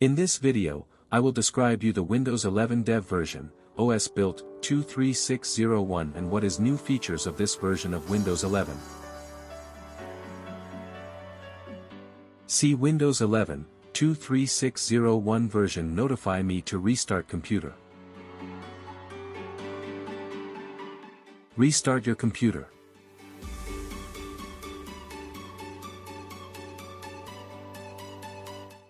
In this video, I will describe you the Windows 11 Dev version, OS built 23601 and what is new features of this version of Windows 11. See Windows 11 23601 version notify me to restart computer. Restart your computer.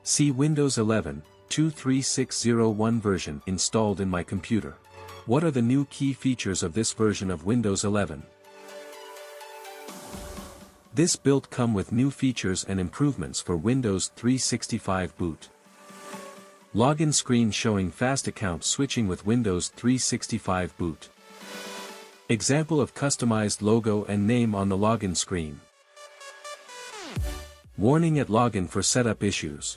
See Windows 11 23601 version installed in my computer. What are the new key features of this version of Windows 11? This build come with new features and improvements for Windows 365 boot. Login screen showing fast account switching with Windows 365 boot. Example of customized logo and name on the login screen. Warning at login for setup issues.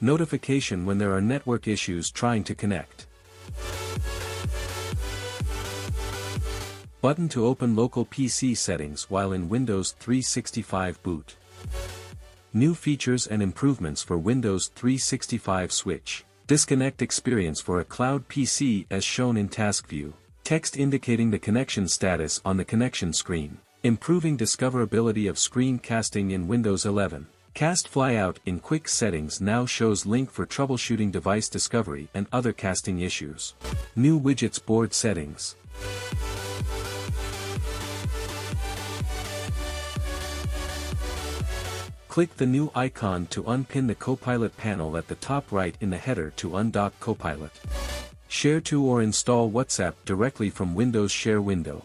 Notification when there are network issues trying to connect. Button to open local PC settings while in Windows 365 boot. New features and improvements for Windows 365 switch. Disconnect experience for a cloud PC as shown in task view. Text indicating the connection status on the connection screen. Improving discoverability of screen casting in Windows 11. Cast flyout in quick settings now shows link for troubleshooting device discovery and other casting issues. New widgets board settings. Click the new icon to unpin the Copilot panel at the top right in the header to undock Copilot. Share to or install WhatsApp directly from Windows Share window.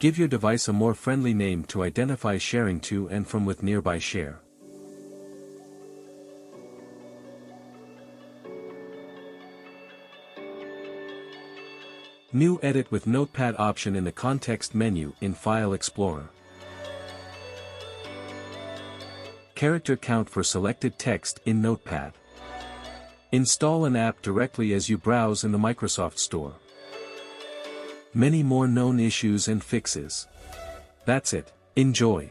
Give your device a more friendly name to identify sharing to and from with nearby share. New Edit with Notepad option in the context menu in File Explorer. Character count for selected text in Notepad. Install an app directly as you browse in the Microsoft Store. Many more known issues and fixes. That's it. Enjoy.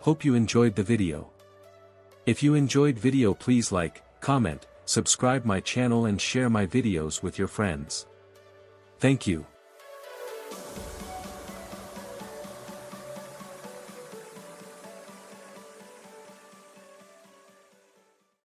Hope you enjoyed the video. If you enjoyed video, please like, comment, subscribe my channel and share my videos with your friends. Thank you.